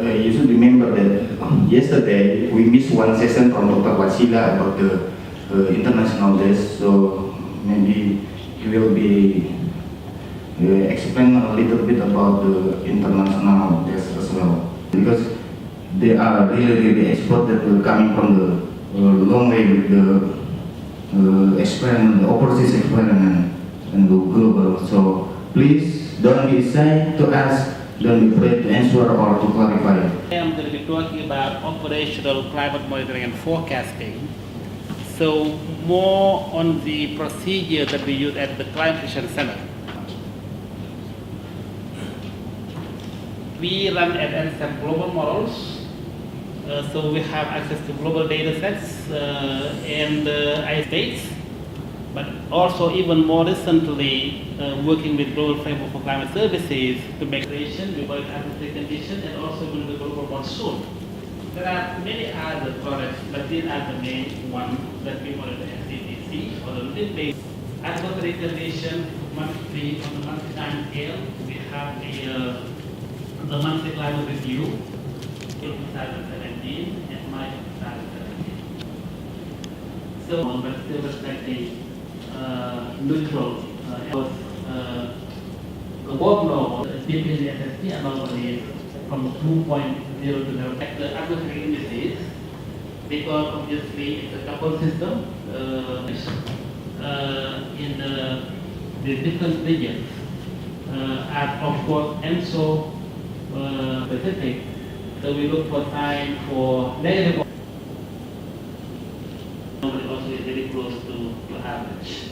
you should remember that yesterday we missed one session from Dr. Wasila about the international days. So maybe he will be explain a little bit about the international days as well, because they are really expert that will coming from the long way with the experiment, the overseas experiment and the global. So please don't be shy to ask. Don't be afraid to answer or to clarify. I am going to be talking about operational climate monitoring and forecasting. So more on the procedure that we use at the Climate Action Center. We run at NSF global models, so we have access to global data sets and states, but also even more recently working with Global Framework for Climate Services to make creation, we work atmospheric conditions and also with the global monsoon. There are many other products, but these are the main ones that we monitor at CTC on a routine basis. Atmospheric conditions monthly on the monthly time scale. We have the monthly climate review in 2017 and March 2017. So, but still reflecting neutral above normal, between the SSP and normally from 2.0 to 0. The atmospheric indices, because obviously it's a coupled system in the different regions, and of course ENSO specific. So we look for sign for negative. Normally also is very close to average.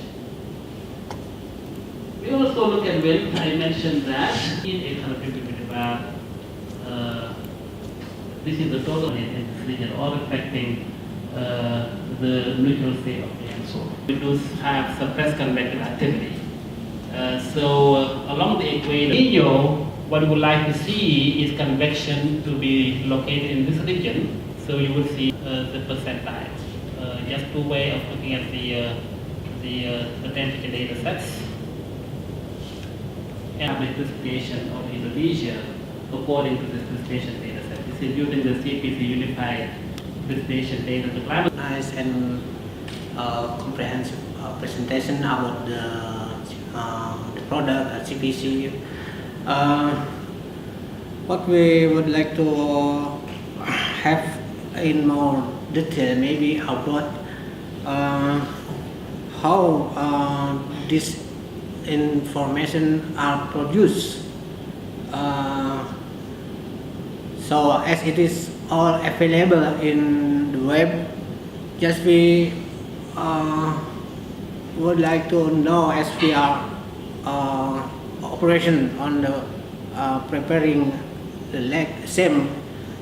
We also look at wind. I mentioned that in 850 millibar. This is the total in this region, all reflecting the neutral state of the ENSO. We do have suppressed convective activity. Along the equator, what we would like to see is convection to be located in this region. So you will see the percentile. Just two ways of looking at the temperature data sets. And the precipitation of Indonesia according to this precipitation data set. This is using the CPC Unified Precipitation Data to Climate. Nice and comprehensive presentation about the product at CPC. What we would like to have in more detail, maybe about how this information are produced. So as it is all available in the web, just we would like to know, as we are operation on the preparing the same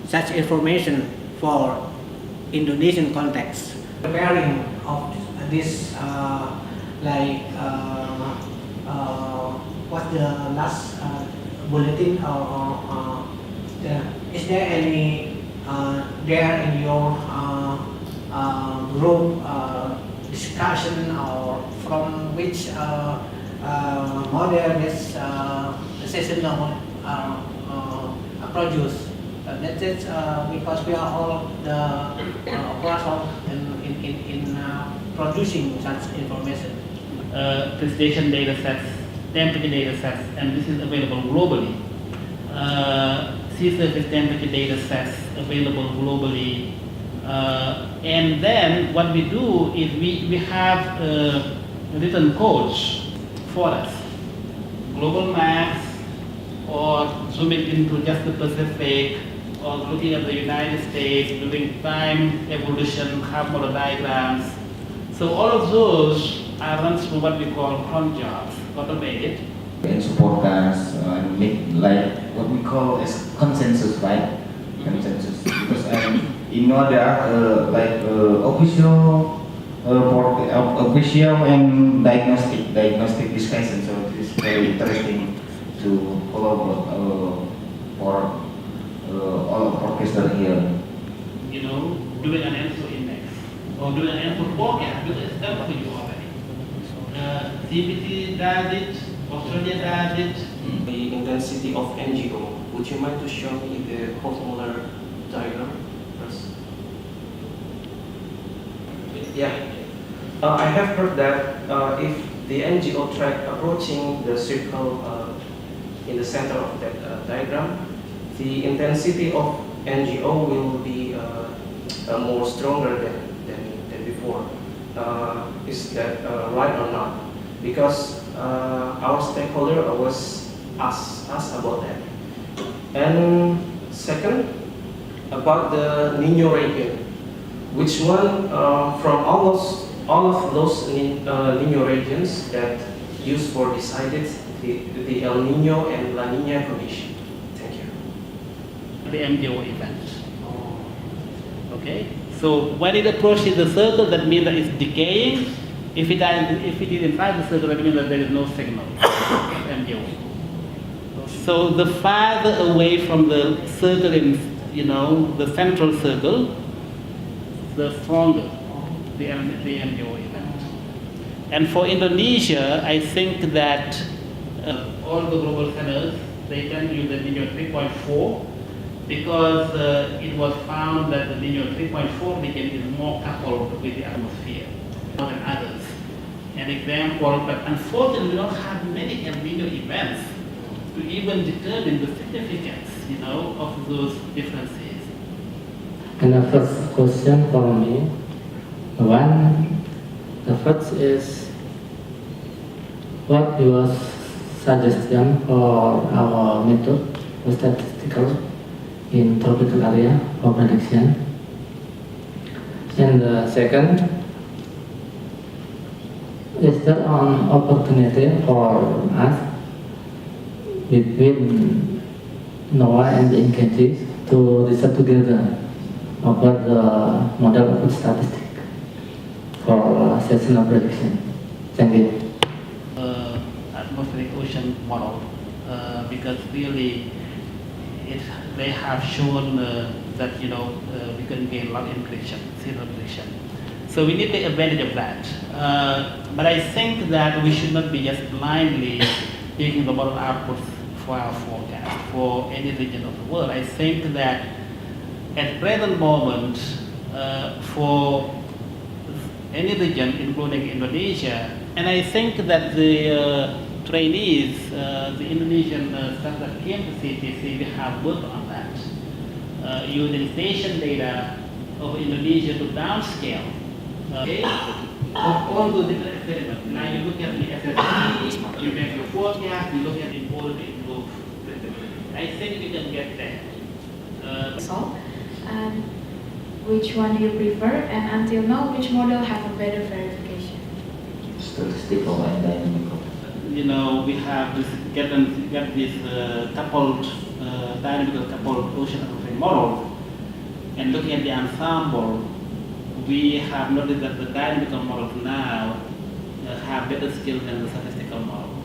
such information for Indonesian context. Preparing of this what's the last bulletin is there any there in your group discussion or from which model this seasonal produce? That's it, because we are all the operators in producing such information. Precipitation data sets, temperature data sets, and this is available globally. Sea surface temperature data sets available globally. And then what we do is we have written codes for us. Global maps, or zooming into just the Pacific, or looking at the United States, doing time evolution, half model diagrams. So all of those are run through what we call cron jobs, automated. And support us and make like what we call as consensus, right? Consensus. Because in NOAA there are official and diagnostic discussion. So it is very interesting to follow for all of orchestra here. You know, doing an ENSO index or doing an ENSO forecast, because it's done for you already. CPC does it, Australia does it. The intensity of NGO would you mind to show me the post-molar diagram first? Yeah. I have heard that if the NGO track approaching the circle in the center of that diagram, the intensity of NGO will be more stronger than before. Is that right or not? Because our stakeholder was asked about that. And second, about the Nino region, which one from all of those Nino regions that used for decided the El Nino and La Nina condition? Thank you. The MDO event. Okay, so when it approaches the circle, that means that it's decaying. If it is inside the circle, that means that there is no signal. MDO. So the farther away from the circle in, the central circle, the stronger the MDO event. And for Indonesia, I think that all the global centers, they tend to use the Nino 3.4 because it was found that the Nino 3.4 region is more coupled with the atmosphere more than others. An example, but unfortunately we don't have many El Nino events to even determine the significance, of those differences. And the first question for me, the first is, what your suggestion for our method for statistical in tropical area for prediction? And the second, is there an opportunity for us between NOAA and BMKG to research together about the model of statistics for seasonal prediction? Thank you. Atmospheric ocean model, because really they have shown that we can gain a lot in prediction, seasonal prediction. So we need the advantage of that. But I think that we should not be just blindly taking the model outputs for our forecast for any region of the world. I think that at present moment, for any region, including Indonesia, and I think that the trainees, the Indonesian staff that came to CTC, we have worked on that, using station data of Indonesia to downscale. Okay? Of all those different experiments. Now you look at the SST, you make your forecast, you look at it in order to improve. I think we can get there. And which one do you prefer? And until now, which model have a better verification? Statistical and dynamical. We have this get this coupled dynamical coupled ocean atmospheric model, and looking at the ensemble, we have noticed that the dynamical models now have better skills than the statistical model.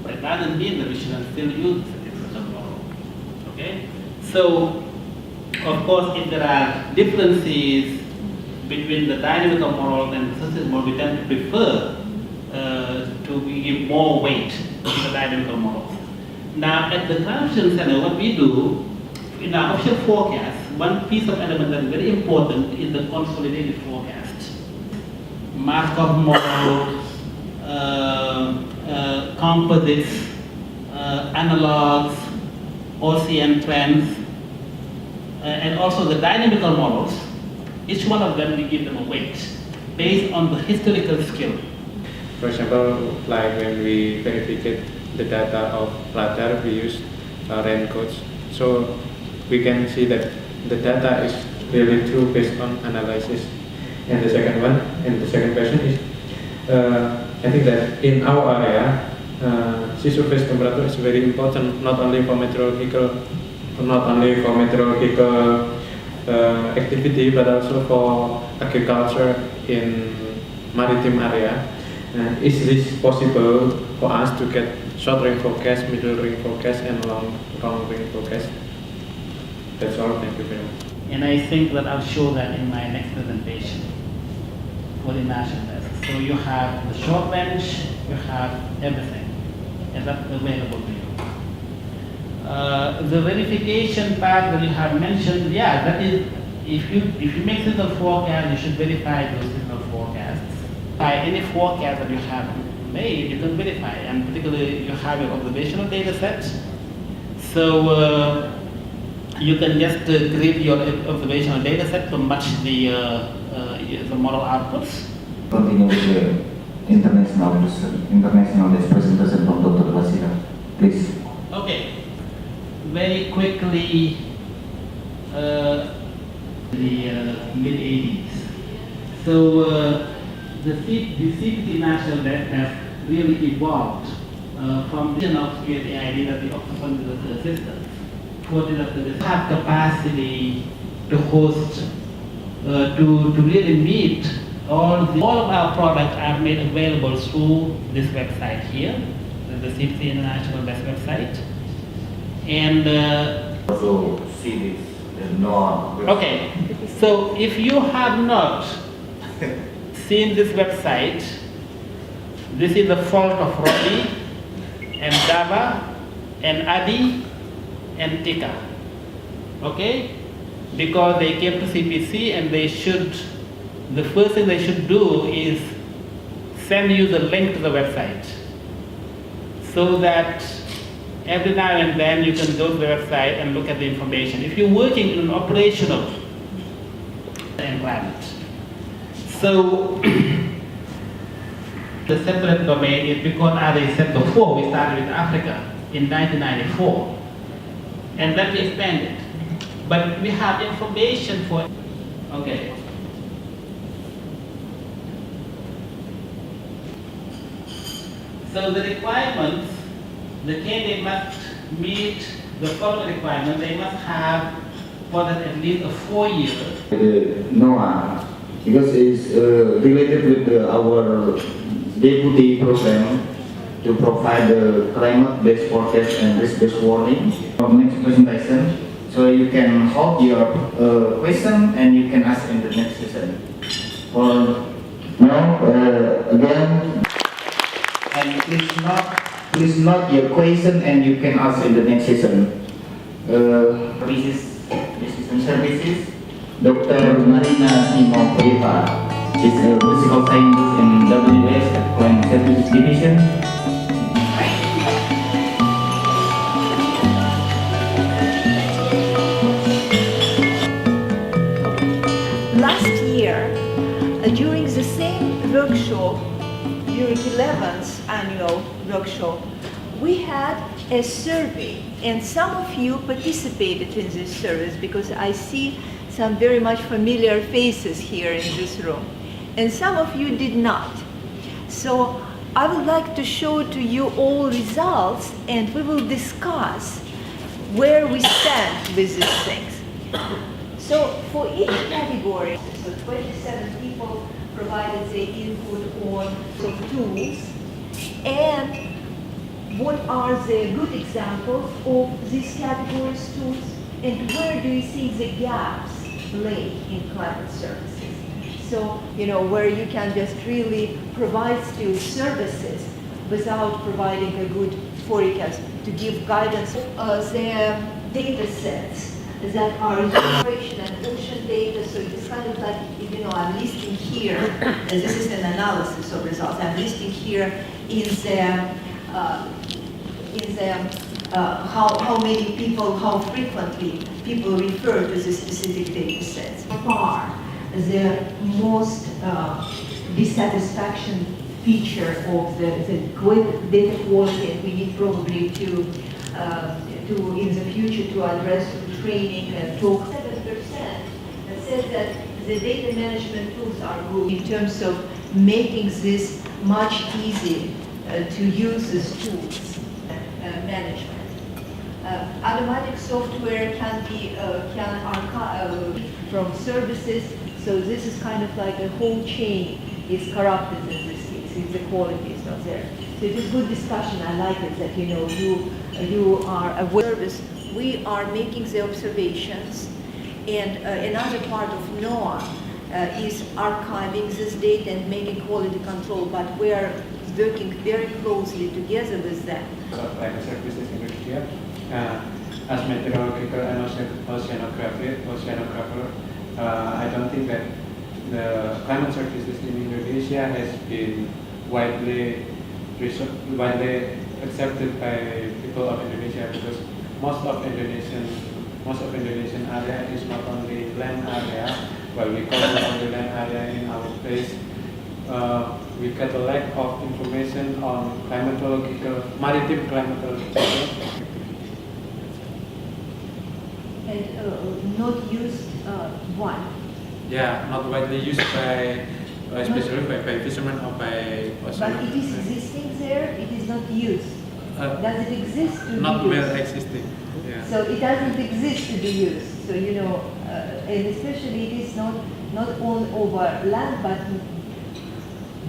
But it doesn't mean that we shouldn't still use the statistical model. Okay? So, of course, if there are differences between the dynamical model and the statistical model, we tend to prefer to give more weight to the dynamical models. Now, at the Transition Center, what we do, in our official forecast, one piece of element that is very important is the consolidated forecast. Markov model, composites, analogs, ocean trends, and also the dynamical models. Each one of them, we give them a weight based on the historical skill. For example, like when we verify the data of radar, we use raincoats. So we can see that the data is really true based on analysis. And the second question is, I think that in our area, sea surface temperature is very important, not only for meteorological activity, but also for agriculture in maritime area. Is this possible for us to get short range forecast, middle range forecast, and long range forecast? That's all. Thank you very much. And I think that I'll show that in my next presentation for the national test. So you have the short range, you have everything, and that's available to you. The verification part that you have mentioned, yeah, that is, if you make seasonal forecast, you should verify those seasonal forecasts. By any forecast that you have made, you can verify, and particularly you have your observational data set. So you can just create your observational data set to match the model outputs. Continue with the international presentation from Dr. Wasila, please. Okay. Very quickly, the mid-80s. So the CPT national debt has really evolved from the of idea that the occupancy systems have capacity to host, to really meet all of our products are made available through this website here, the CPT International Best website. And Also see this, the NOAA. okay, so if you have not seen this website, this is the fault of Robbie and Dava and Adi and Tika. Okay? Because they came to CPC and they should, the first thing they should do is send you the link to the website so that every now and then you can go to the website and look at the information. If you're working in an operational environment. So the separate domain is because, as I said before, we started with Africa in 1994. And then we expanded. But we have information for, okay. So the requirements, the candidate must meet the following requirement. They must have more than at least a 4-year. NOAA, because it's related with our deputy program to provide the climate-based forecast and risk-based warning. Next presentation, so you can hold your question and you can ask in the next session. For now, again, and please note your question and you can ask in the next session. Services, Dr. Marina Simon-Eva is a physical scientist in WS at Climate Services Division. Last year, during the same workshop, during 11th annual workshop, we had a survey, and some of you participated in this survey because I see some very much familiar faces here in this room, and some of you did not. So I would like to show to you all results, and we will discuss where we stand with these things. So for each category, so 27 people provided their input on some tools, and what are the good examples of these categories tools, and where do you think the gaps lay in climate services? So, where you can just really provide still services without providing a good forecast to give guidance. The data sets that are in operation and ocean data, so it's kind of like, I'm listing here, and this is an analysis of results, I'm listing here in the how many people, how frequently people refer to the specific data sets. Far, the most dissatisfaction feature of the data quality, and we need probably to in the future to address training and talk. 7% says that the data management tools are good in terms of making this much easier to use these tools management. Automatic software can be archive from services, so this is kind of like the whole chain is corrupted in this case if the quality is not there. So it is good discussion. I like it that you are aware. We are making the observations, and another part of NOAA is archiving this data and making quality control, but we are working very closely together with them. Climate Services Indonesia, as meteorological and oceanographer, I don't think that the climate services in Indonesia has been widely accepted by people of Indonesia, because most of Indonesian area is not only land area. While we cover only land area in our place, we get a lack of information on maritime climatological. And not used one. Yeah, not widely used by, especially by fishermen or by But ocean. it is existing there, it is not used. Does it exist to Not be used? well existing. Yeah. So it doesn't exist to be used. So and especially it is not all over land, but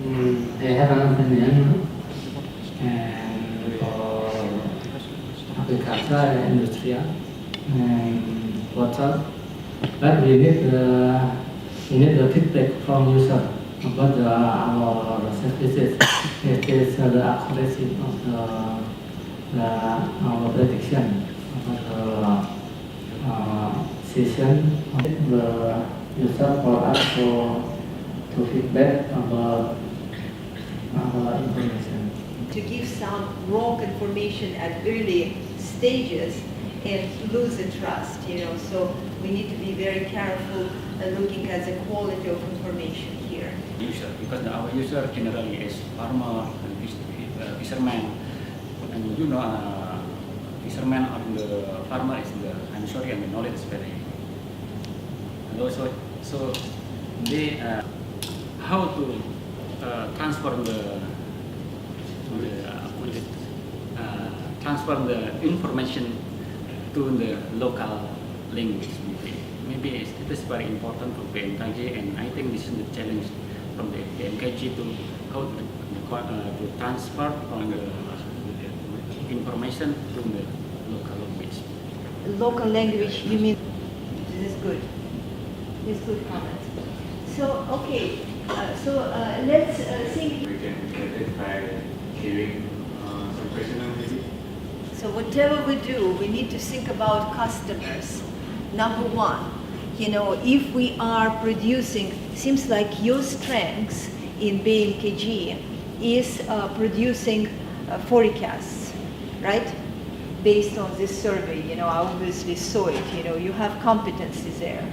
I have an opinion, and for agriculture and industry and water, but we need the feedback from user about our services. It is the accuracy of our prediction about the season. The user for us to feedback about our information. to give some wrong information at early stages and lose the trust, So we need to be very careful looking at the quality of information here. User, because our user generally is farmer and fisherman, and fisherman or the farmer is the knowledge is very, and also so they how to transform transform the information to the local language. Maybe it is very important for BMKG, and I think this is the challenge from the BMKG to how to transfer from the information to the local language. Local language, you mean? This is good. This is good comment. So, okay, let's think. We can get it by giving some questionnaire maybe. So whatever we do, we need to think about customers. Number one, if we are producing, seems like your strength in BMKG is producing forecasts, right? Based on this survey, I obviously saw it, you have competencies there.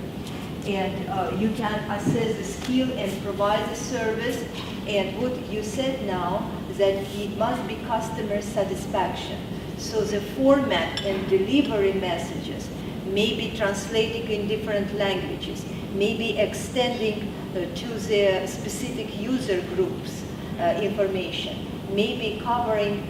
And you can assess the skill and provide the service. And what you said now, that it must be customer satisfaction. So the format and delivery messages may be translating in different languages, maybe extending to the specific user groups information, maybe covering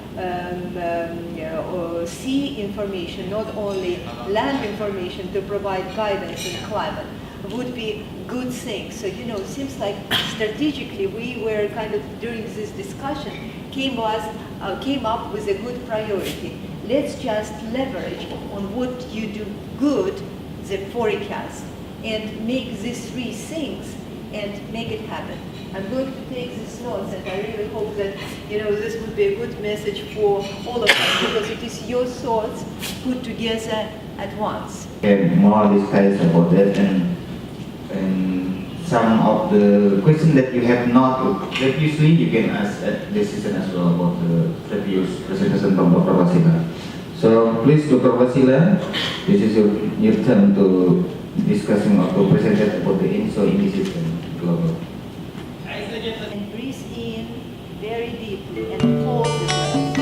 sea information, not only land information to provide guidance in climate, would be good things. So, it seems like strategically we were kind of, during this discussion, came up with a good priority. Let's just leverage on what you do good, the forecast, and make these three things and make it happen. I'm going to take these notes, and I really hope that this would be a good message for all of us, because it is your thoughts put together at once. And more details about that, and some of the questions that you have not previously, you can ask at this session as well about the previous presentation from Dr. Wasila. So please, Dr. Wasila, this is your turn to discussing or to present about the INSO initiative global. And breathe in very deeply and hold the breath.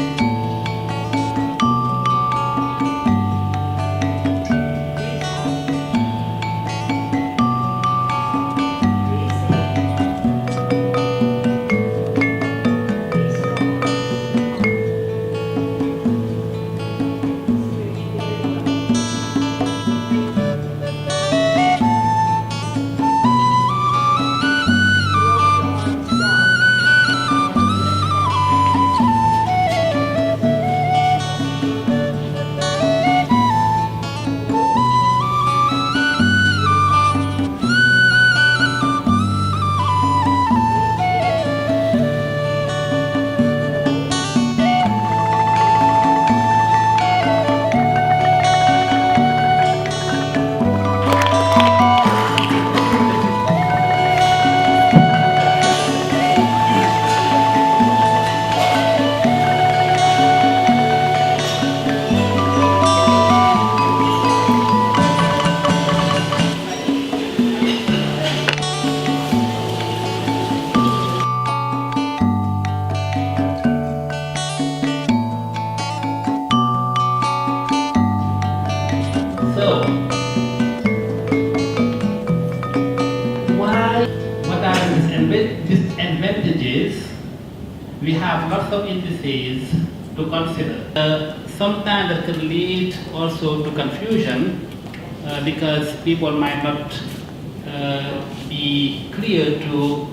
Breathe out. Breathe in. Breathe out. Drop the arms down. we have lots of indices to consider. Sometimes that can lead also to confusion because people might not be clear to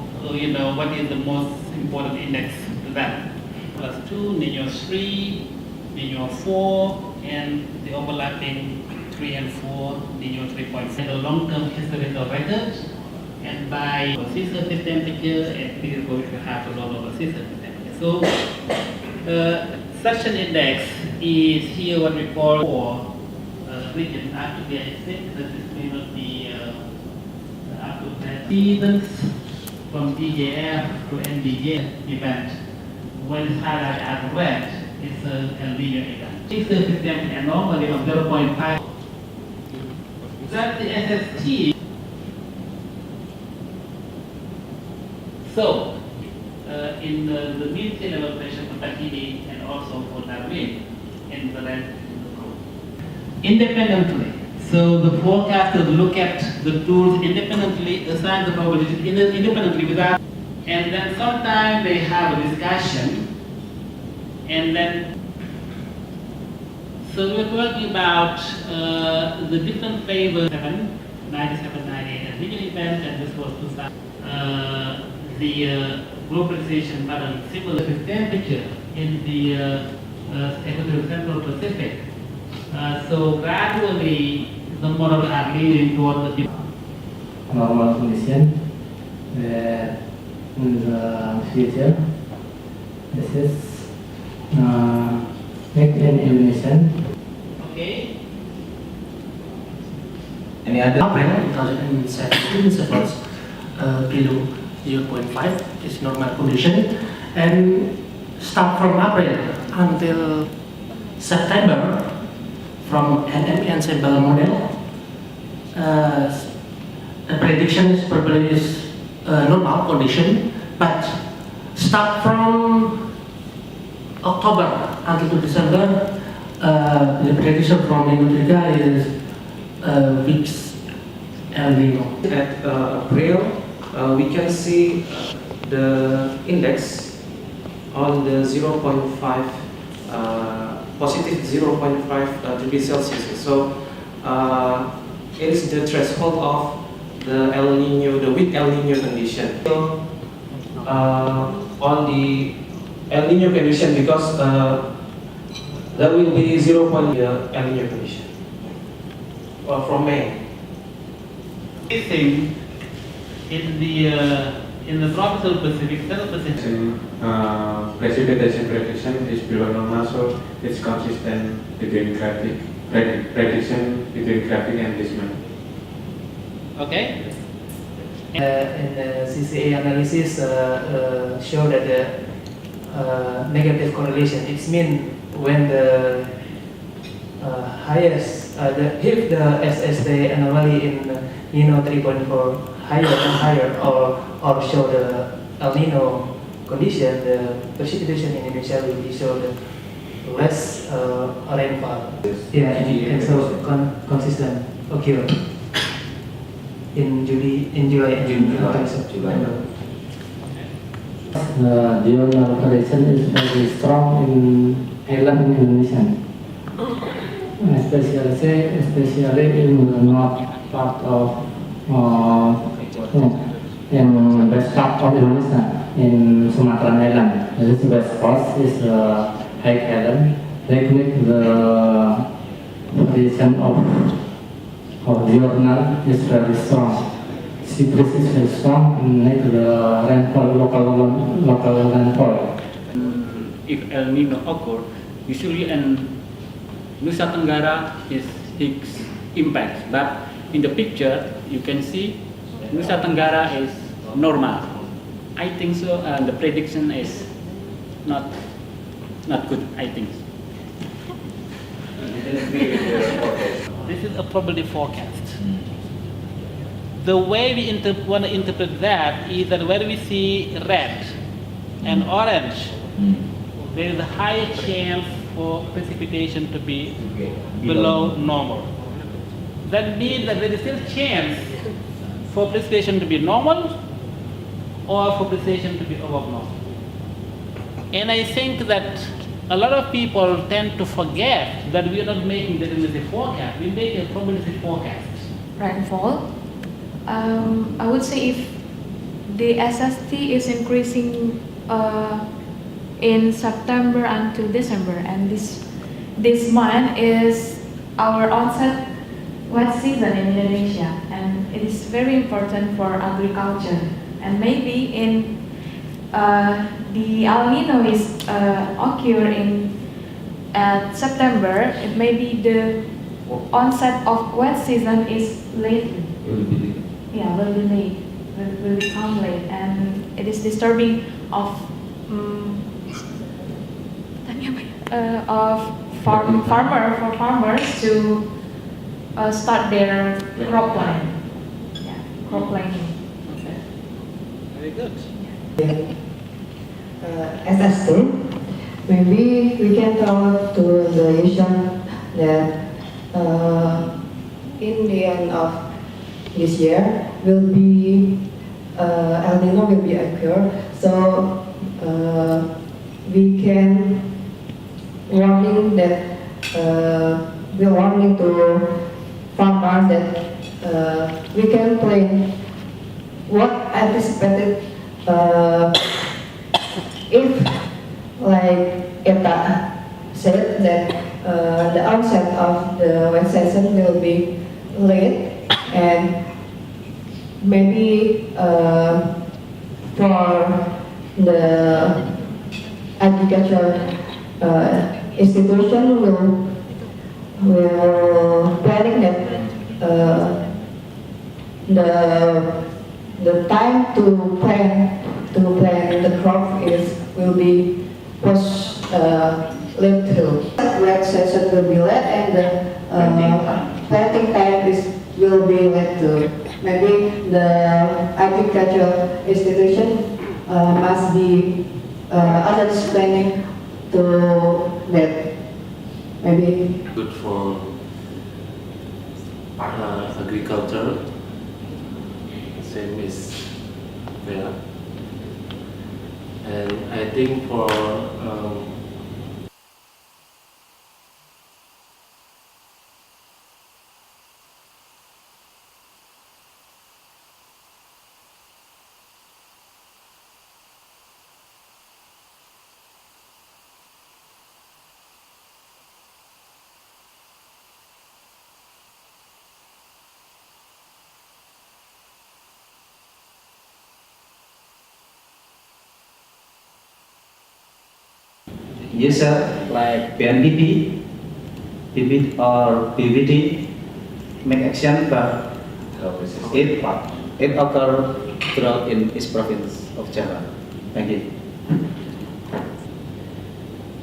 what is the most important index to them. +2, Nino 3, Nino 4, and the overlapping 3 and 4, Nino 3.5. The long-term historical record, and by sea surface temperature, and this is going to have a lot of sea surface temperature. So, such an index is here what we call for region. Actually, I think that this may not be up to that. Seasons from DJF to NDJ event, when it's highlighted as red, it's a El Nino event. Sea surface temperature anomaly of 0.5. That's the SST. So, in the mean sea level pressure for Tahiti and also for Darwin in the red group. Independently. So the forecasters look at the tools independently, assign the probability independently without, and then sometimes they have a discussion, and then so we're talking about the different flavors. 97, 98 as regional event, and this was 2000. The globalization pattern similar to temperature in the equatorial central Pacific. So gradually the models are leading toward the normal condition where in the future this is made in Indonesia. Okay. Any other? April 2017 supports below 0.5 is normal condition, and start from April until September from NME ensemble model, the prediction is probably is normal condition, but start from October until December, the prediction from Indonesia is weeks El Nino. At April, we can see the index on the 0.5 positive 0.5 degrees Celsius. So it is the threshold of the El Nino, the weak El Nino condition. So on the El Nino condition, because there will be 0. El Nino condition from May. Thing in the tropical Pacific, South Pacific. Precipitation prediction is below normal, so it's consistent between prediction between graphic and this one. Okay. In the CCA analysis show that the negative correlation, it means when the highest, if the SST anomaly in Nino 3.4 higher and higher, or show the El Nino condition, the precipitation in Indonesia will be show the less rainfall. Yeah, and so consistent occur in July and June. The diurnal variation is very strong in island in Indonesia, especially in the north part of in west part of Indonesia, in Sumatra Island. This west coast is high island. They make the variation of diurnal is very strong. Sea breeze is very strong and make the rainfall, local rainfall. If El Nino occur, usually in Nusa Tenggara is its impact, but in the picture you can see Nusa Tenggara is normal. I think so. The prediction is not good. I think. This is a probability forecast. The way we want to interpret that is that when we see red and orange, there is a higher chance for precipitation to be below normal. That means that there is still chance for precipitation to be normal or for precipitation to be above normal. And I think that a lot of people tend to forget that we are not making deterministic forecast, we make a probabilistic forecast. Rainfall. I would say if the SST is increasing in September until December, and this month is our onset wet season in Indonesia, and it is very important for agriculture. And maybe in the El Nino is occur in September, it may be the onset of wet season is late. Yeah, will be late. Will become late, and it is disturbing of farmers to start their crop planting. Yeah, crop planting. Okay. Very good. SS2, maybe we can tell to the user that in the end of this year will be El Nino will be occur, so we can warning that we warning to farmers that we can plan what anticipated if like ETA said that the onset of the wet season will be late, and maybe for the agriculture institution will planning that the time to plant the crop will be pushed late too. Wet season will be late, and the planting time will be late too. Maybe the agricultural institution must be others planning to that. Maybe good for agriculture, same is there. And I think for user like BNPP, PPT or PVT make action, but it occur throughout in each province of Java. Thank you.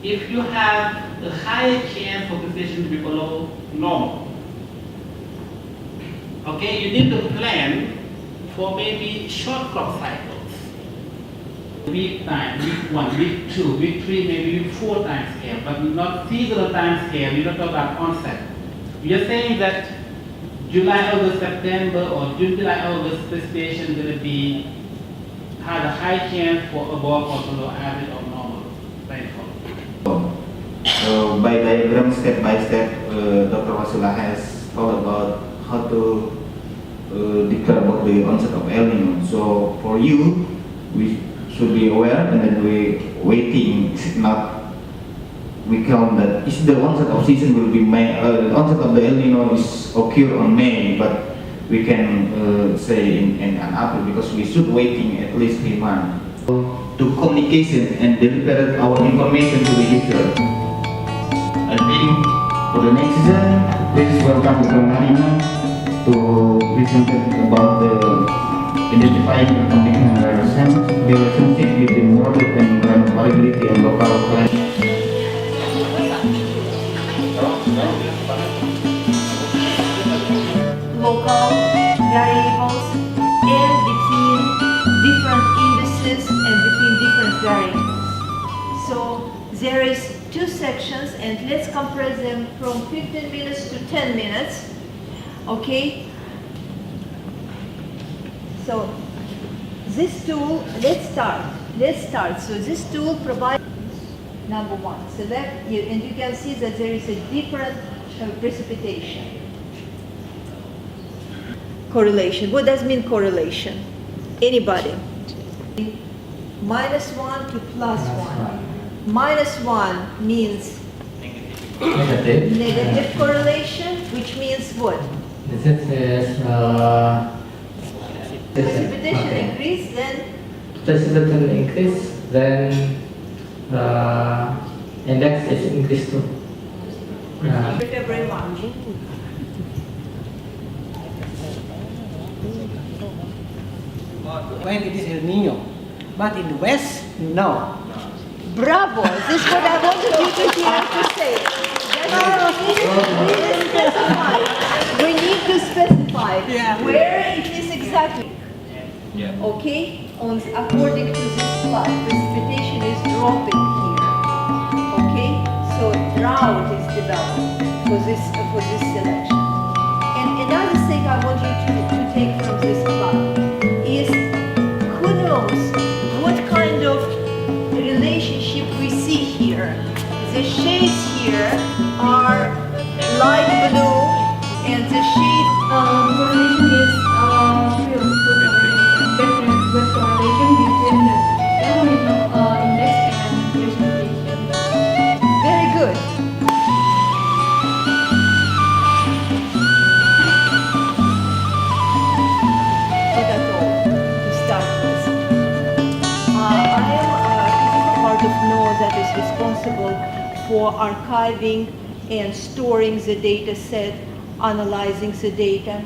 If you have a higher chance for precipitation to be below normal, okay, you need to plan for maybe short crop cycles. Week time, week 1, week 2, week 3, maybe week 4 time scale, but not seasonal time scale. You don't talk about onset. You're saying that July, August, September, or June, July, August precipitation going to have a high chance for above or below average or normal rainfall. By diagram, step by step, Dr. Wasila has thought about how to declare about the onset of El Nino. So for you, we should be aware, and then we waiting. Not we count that is the onset of season will be May. The onset of the El Nino is occur on May, but we can say in April, because we should waiting at least 3 months to communication and deliver our information to the user. I think for the next season, please welcome Dr. Marina to present about the identifying and connecting the relationship between model and ground variability and local climate. Local variables and between different indices and between different variables. So there is 2 sections, and let's compress them from 15 minutes to 10 minutes. Okay? So this tool, let's start. So this tool provides number one. Select, and you can see that there is a different precipitation. Correlation. What does mean correlation? Anybody? -1 to +1. -1 means negative correlation, which means what? This is Precipitation increase, then precipitation increase, then index is increased too. Thank you very much. When it is El Nino, but in the West, no. Bravo! This is what I wanted you to hear to say. We need to specify where it is exactly. Okay? According to this plot, precipitation is dropping here. Okay? So drought is developed for this selection. And another thing I want you to take from this plot is who knows what kind of relationship we see here. The shades here are light blue and the shade Correlation is real definite with correlation between the El Nino index and precipitation. very good. So that's all to start with. I am a physical part of NOAA that is responsible for archiving and storing the data set, analyzing the data.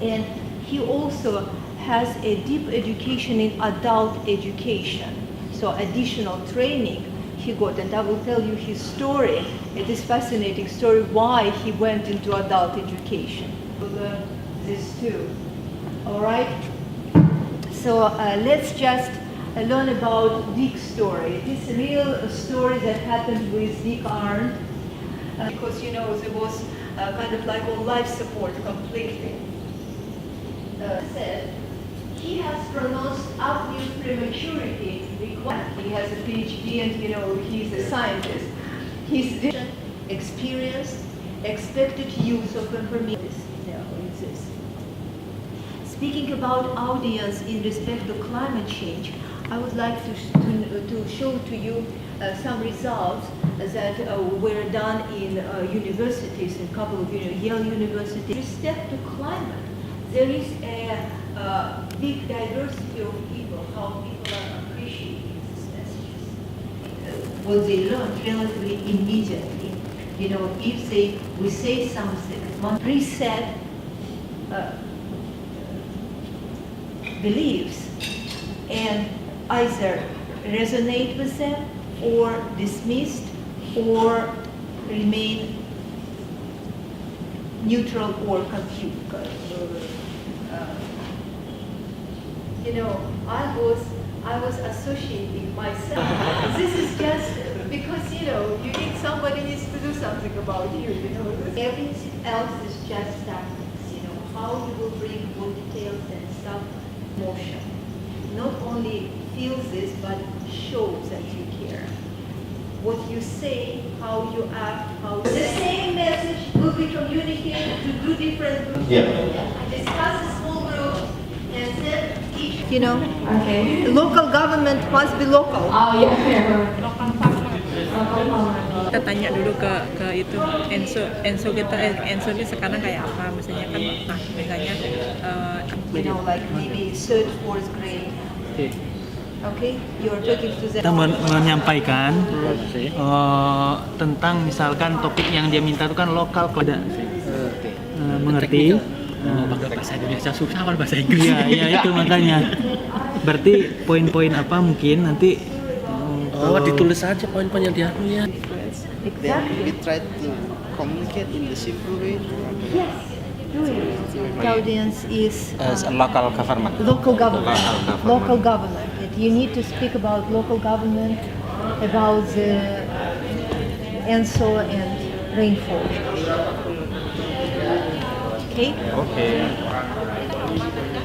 And he also has a deep education in adult education, so additional training he got, and I will tell you his story. It is fascinating story why he went into adult education. We'll learn this too. All right. So let's just learn about Dick's story. This real story that happened with Dick Arndt, because there was kind of like all life support completely. Said he has pronounced active prematurity required. He has a PhD and he's a scientist. His vision, experience, expected use of information exists. Speaking about audience in respect to climate change, I would like to show to you some results that were done in universities, in a couple of Yale University. With respect to climate, there is a big diversity of people, how people are appreciating these messages. What they learn relatively immediately. If we say something, one preset beliefs and either resonate with them or dismissed or remain neutral or confused. I was associating myself. This is just because you need somebody needs to do something about you. Everything else is just tactics. How you will bring more details and stuff, motion. Not only feels this, but shows that you care. What you say, how you act, the same message will be communicated to two different groups. Discuss a small group and then each. Okay. Local government must be local. Oh yeah. Kita tanya dulu ke itu Enso kita Enso ini sekarang kayak apa misalnya kan misalnya Like maybe third, fourth grade. Okay, you're talking to them. Kita menyampaikan tentang misalkan topik yang dia minta itu kan lokal, tidak mengerti. Bahasa Indonesia susah kan bahasa Inggris. Iya itu makanya. Berarti poin-poin apa mungkin nanti ditulis saja poin-poin yang dianunya. Exactly. We try to communicate in the simple way. Yes. Do it. The audience is As a local government. Local government. Local government. You need to speak about local government, about the ENSO and rainfall. Okay?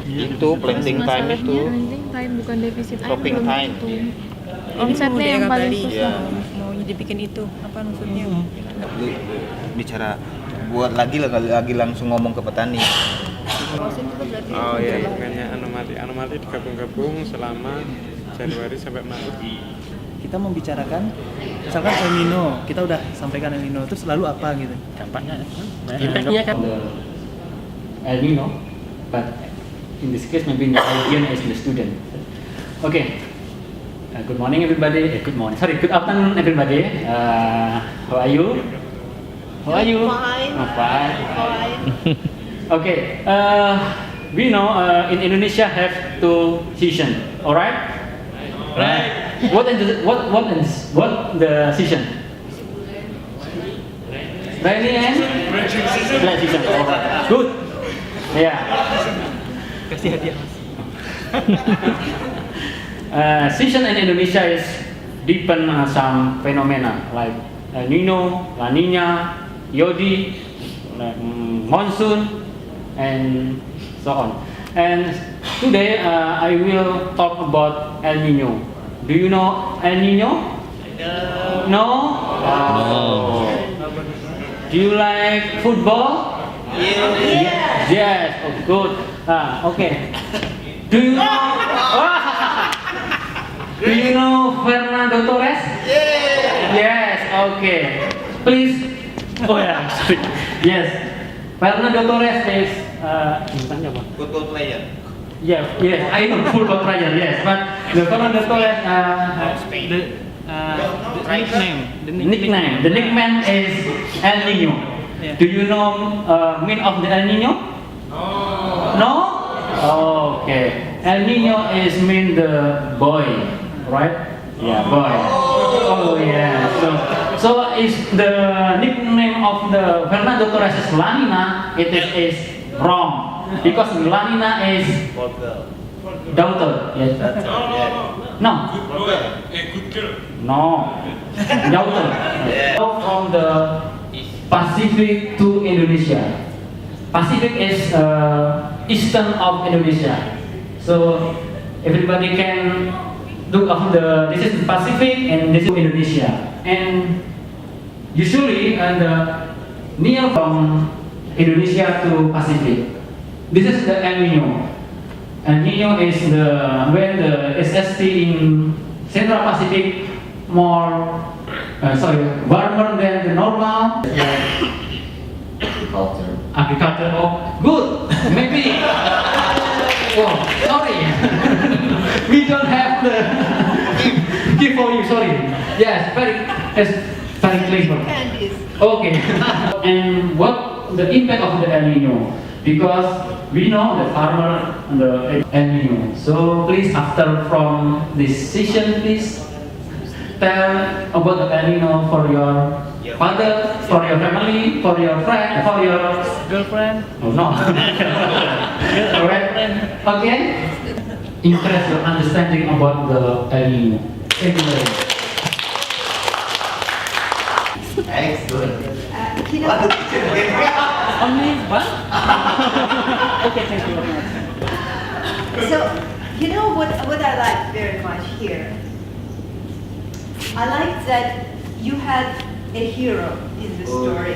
Itu planting time itu. Planting time bukan defisit air. Cropping time. Omsetnya yang paling susah. Yeah. dibikin itu apa maksudnya? Lu bicara buat lagi langsung ngomong ke petani. Oh iya, makanya anomali digabung-gabung selama Januari sampai Maret. Kita membicarakan misalkan El Nino, kita udah sampaikan El Nino, terus lalu apa gitu dampaknya? Impactnya kan El Nino, but in this case maybe the audience is the student. Okay. Good morning everybody. Good afternoon everybody. How are you? Fine. Fine. Okay. We know in Indonesia have 2 seasons. Alright? Right. What the season? Rainy and dry season. Alright. Good. Yeah. Kasih hadiah Mas. Season in Indonesia is depend on some phenomena like El Nino, La Nina, Yodi, monsoon, and so on. And today I will talk about El Nino. Do you know El Nino? No? No. Do you like football? Yeah. Yes. Oh, good. Okay. Do you know? Do you know Fernando Torres? Yes. Okay. Please. Oh yeah. Sorry. Yes. Fernando Torres is Football player. yes, I know football player, yes, but the Fernando Torres, the nickname is El Nino. Yeah. Do you know mean of the El Nino? No? Okay. El Nino is mean the boy, right? Yeah, boy. Oh yeah. So is the nickname of the Fernando Torres is La Nina? It is wrong because La Nina is daughter. Yes. No. Good girl. No. Daughter. From the Pacific to Indonesia. Pacific is eastern of Indonesia. So everybody can look of this is the Pacific and this is Indonesia. And usually near from Indonesia to Pacific. This is the El Nino. El Nino is when the SST in Central Pacific warmer than the normal. Agriculture. Oh, good. Maybe. Oh, sorry. We don't have the gift for you. Sorry. Yes, very clever. Okay. And what the impact of the El Nino? Because we know the farmer and the El Nino. So please, after from this session, please tell about the El Nino for your father, for your family, for your friend, for your Girlfriend. Oh no. Alright. Okay. Increase your understanding about the El Nino. Thank you very much. Excellent. Only one? Okay, thank you very much. So, you know what I like very much here? I like that you had a hero in the story.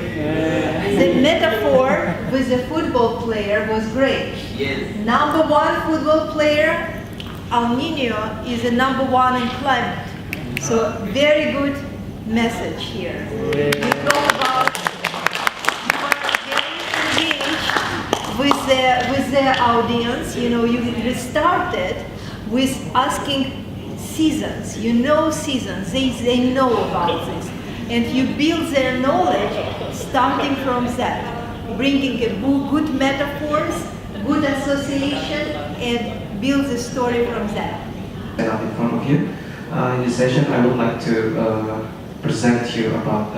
The metaphor with the football player was great. Yes. Number 1 football player, El Nino is the number 1 in climate. So very good message here. You talk about you are very engaged with the audience. You know, you started with asking seasons. You know seasons. They know about this. And you build their knowledge starting from that, bringing good metaphors, good association, and build the story from that. In front of you, in this session, I would like to present you about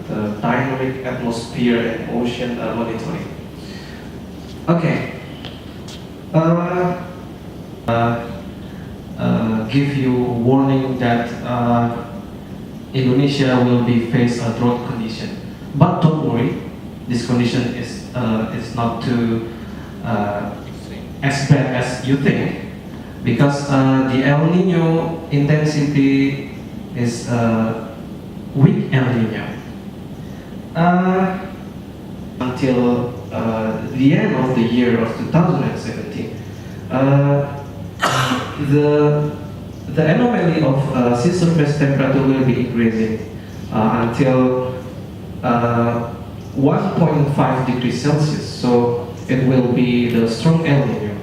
the dynamic atmosphere and ocean monitoring. Okay. Give you warning that Indonesia will be face a drought condition, but don't worry, this condition is not too as bad as you think, because the El Nino intensity is weak El Nino. Until the end of the year of 2017, the anomaly of sea surface temperature will be increasing until 1.5 degrees Celsius. So it will be the strong El Nino.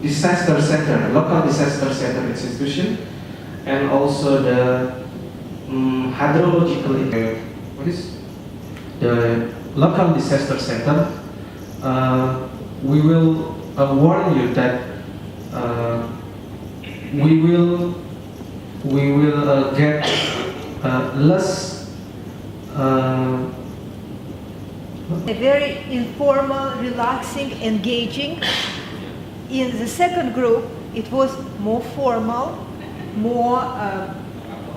Disaster center, local disaster center institution, and also the hydrological. What is the local disaster center? We will warn you that we will get less. A very informal, relaxing, engaging. In the second group, it was more formal, more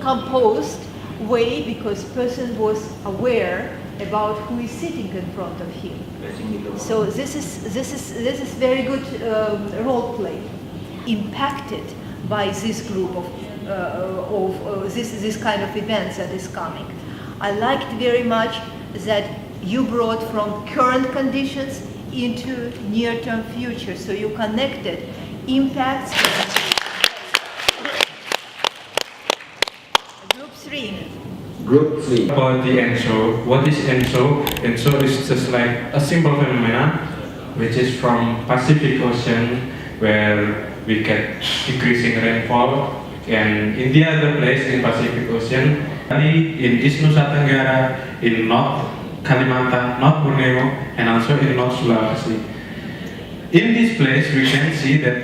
composed way, because person was aware about who is sitting in front of him. So this is very good role play, impacted by this group of this kind of events that is coming. I liked very much that you brought from current conditions into near-term future, so you connected impacts. Group 3. Group 3. About the ENSO. What is ENSO? ENSO is just like a simple phenomena which is from Pacific Ocean, where we get decreasing rainfall, and in the other place in Pacific Ocean, in East Nusa Tenggara, in North Kalimantan, North Borneo, and also in North Sulawesi. In this place, we can see that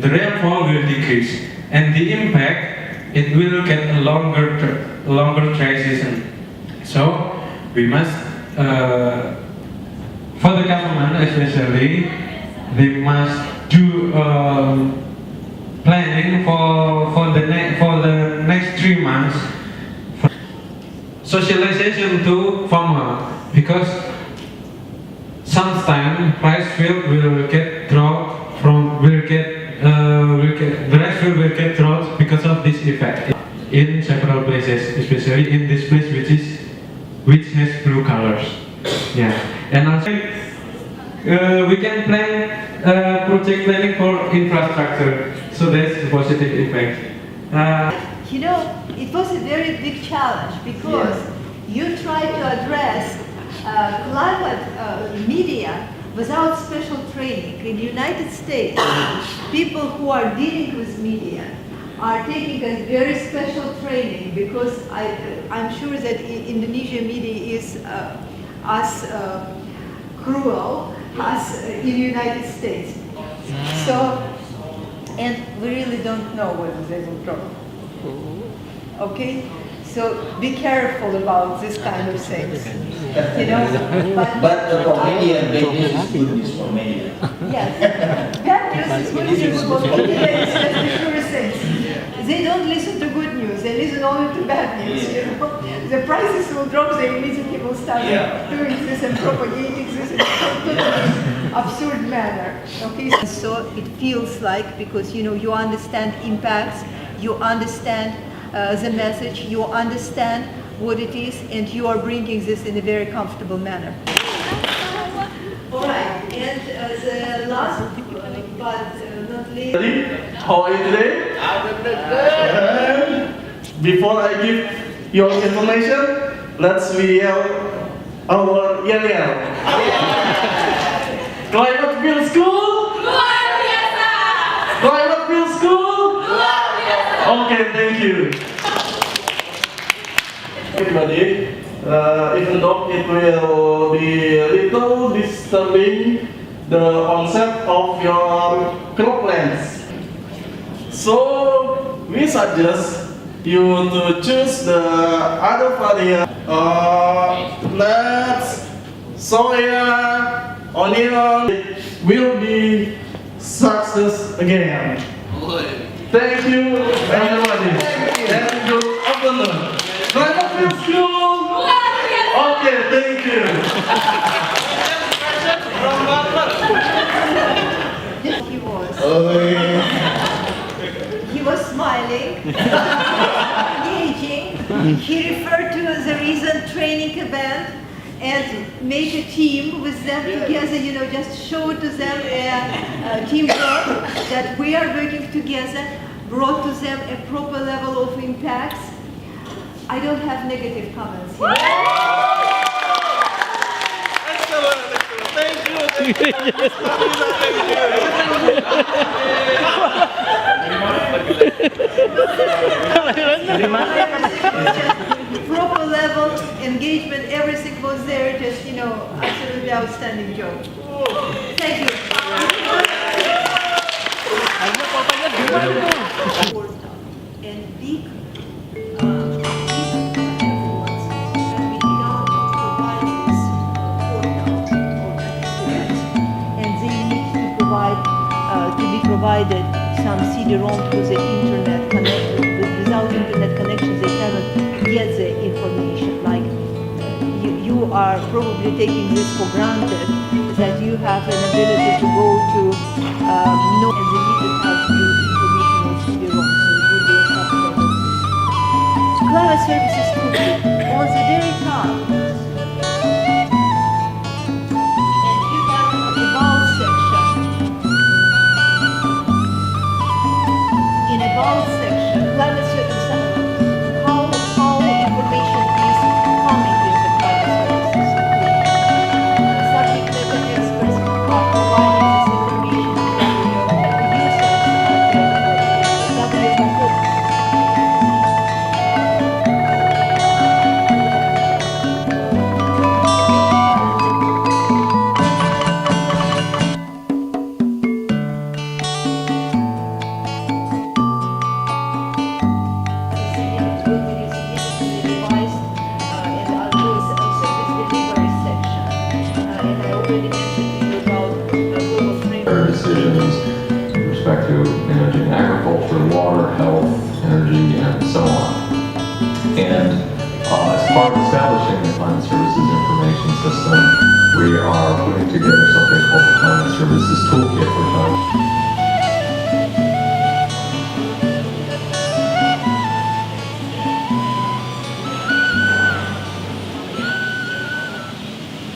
the rainfall will decrease, and the impact, it will get a longer dry season. So we must, for the government especially, they must do planning for the next 3 months. Socialization to farmer, because sometimes rice field will get drought the rice field will get drought because of this effect in several places, especially in this place which has blue colors. Yeah, and also we can plan project planning for infrastructure, so that's the positive effect. You know, it was a very big challenge, because you try to address climate media without special training. In the United States, people who are dealing with media are taking a very special training, because I'm sure that Indonesia media is as cruel as in the United States. So, and we really don't know whether they will drop. Okay? So be careful about this kind of things. You know? But for media, bad news is good news for media. Yes. Bad news is good news for media, it's just the sure things. They don't listen to good news, they listen only to bad news. You know? The prices will drop, they immediately will start doing this and propagating this in a totally absurd manner. Okay? So it feels like, because you know, you understand impacts, you understand the message, you understand what it is, and you are bringing this in a very comfortable manner. All right, and the last but not least. How are you today? Before I give your information, let's yell our yell. Climate Field School? Climate Field School? Okay, thank you. Everybody, even though it will be a little disturbing, the concept of your croplands. So we suggest you to choose the other variant, nuts, soya, onion. It will be success again. Thank you, everybody. And good afternoon. Climate Field School. Okay, thank you. He was smiling. smiling, engaging. He referred to the recent training event and make a team with them together, you know, just show to them a teamwork that we are working together, brought to them a proper level of impacts. I don't have negative comments here. Excellent, excellent. Thank you. Proper level, engagement, everything was there, just, you know, absolutely outstanding job. Thank you. And big provided some CD-ROM to the internet connection. Without internet connection, they cannot get the information. Like you are probably taking this for granted that you have an ability to go to know and they need to have your information on CD-ROM. So it will be a supplement. Cloud services toolkit on the very top. And you have an about section. In about section, climate services, how information is coming in the climate services. Subject matter experts are providing this information to decisions with respect to managing agriculture, water, health, energy, and so on. And as part of establishing the Climate Services Information System, we are putting together something called the Climate Services Toolkit.